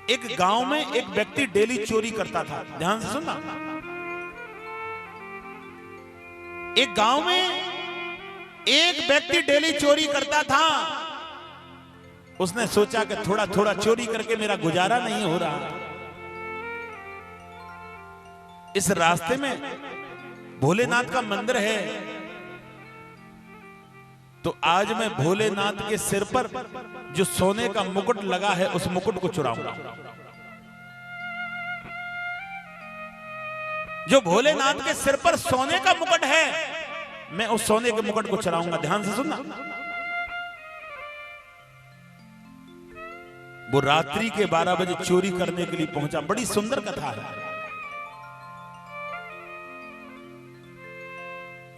एक गांव में एक व्यक्ति डेली चोरी करता था। ध्यान से सुनना। एक गांव में एक व्यक्ति डेली चोरी करता था। उसने सोचा कि थोड़ा थोड़ा चोरी करके मेरा गुजारा नहीं हो रहा। इस रास्ते में भोलेनाथ का मंदिर है, तो आज मैं भोलेनाथ के सिर पर जो सोने का मुकुट लगा है उस मुकुट को चुराऊंगा। जो भोलेनाथ के सिर पर सोने का मुकुट है, मैं उस सोने के मुकुट को चुराऊंगा। ध्यान से सुनना। वो रात्रि के 12 बजे चोरी करने के लिए पहुंचा। बड़ी सुंदर कथा है।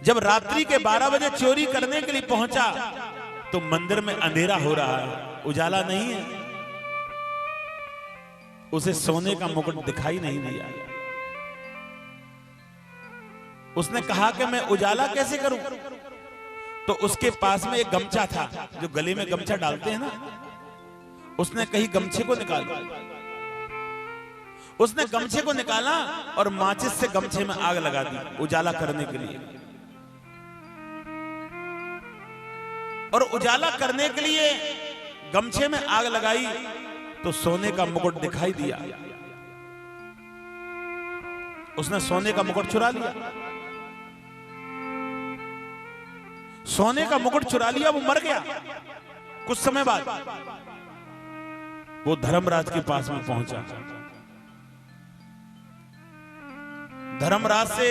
जब रात्रि के 12 बजे चोरी करने के लिए पहुंचा तो मंदिर में अंधेरा हो रहा है, उजाला नहीं है। उसे सोने का मुकुट दिखाई नहीं दिया। उसने कहा कि मैं उजाला कैसे करूं? तो उसके पास में एक गमछा था, जो गले में गमछा डालते हैं ना। उसने कहीं गमछे को निकाला। उसने गमछे को निकाला और माचिस से गमछे में आग लगा दी उजाला करने के लिए। और उजाला करने के लिए गमछे में आग लगाई तो सोने का मुकुट दिखाई दिया। उसने सोने का मुकुट चुरा लिया। सोने का मुकुट चुरा लिया, वो मर गया। कुछ समय बाद वो धर्मराज के पास में पहुंचा। धर्मराज से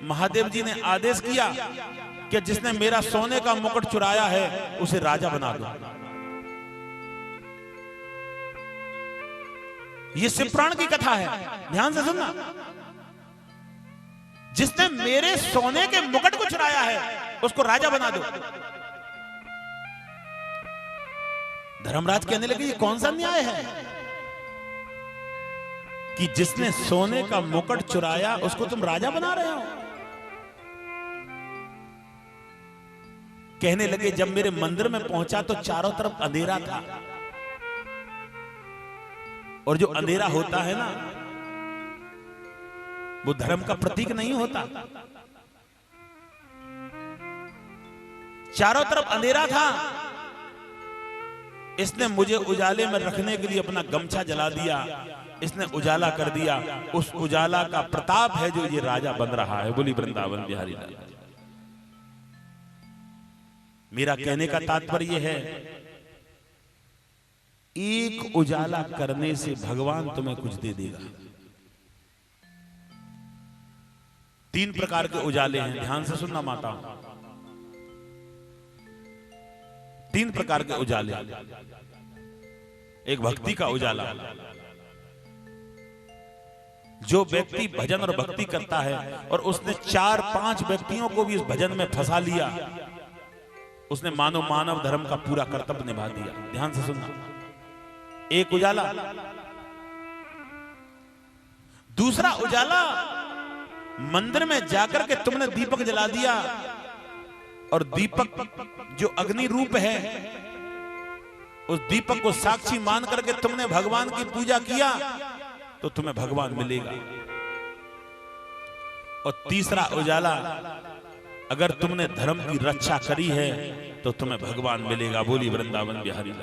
महादेव जी ने आदेश किया कि जिसने मेरा सोने का मुकुट चुराया है उसे राजा बना दो। ये शिवपुराण की कथा है, ध्यान से सुनना। जिसने मेरे सोने के मुकुट को चुराया है उसको राजा बना दो। धर्मराज कहने लगे ये कौन सा न्याय है कि जिसने सोने का मुकुट चुराया उसको तुम राजा बना रहे हो? कहने लगे जब मेरे मंदिर में पहुंचा तो चारों तरफ अंधेरा था। और जो अंधेरा होता है ना, वो धर्म का प्रतीक नहीं होता। चारों तरफ अंधेरा था। इसने मुझे उजाले में रखने के लिए अपना गमछा जला दिया। इसने उजाला कर दिया। उस उजाला का प्रताप है जो ये राजा बन रहा है। बोली वृंदावन बिहारी लाल। मेरा कहने का तात्पर्य है, एक उजाला करने से भगवान तुम्हें कुछ दे देगा। 3 प्रकार के उजाले हैं, ध्यान से सुनना माता। 3 प्रकार के उजाले। एक भक्ति का उजाला। जो व्यक्ति भजन और भक्ति करता है और उसने 4-5 व्यक्तियों को भी इस भजन में फंसा लिया, उसने मानव धर्म का पूरा कर्तव्य निभा दिया। ध्यान से सुनना। एक उजाला। दूसरा उजाला, मंदिर में जाकर के तुमने दीपक जला दिया और दीपक जो अग्नि रूप है, उस दीपक को साक्षी मान करके तुमने भगवान की पूजा किया तो तुम्हें भगवान मिलेगा। और तीसरा उजाला, अगर तुमने धर्म की रक्षा करी है तो तुम्हें भगवान मिलेगा। बोली वृंदावन बिहारी लाल।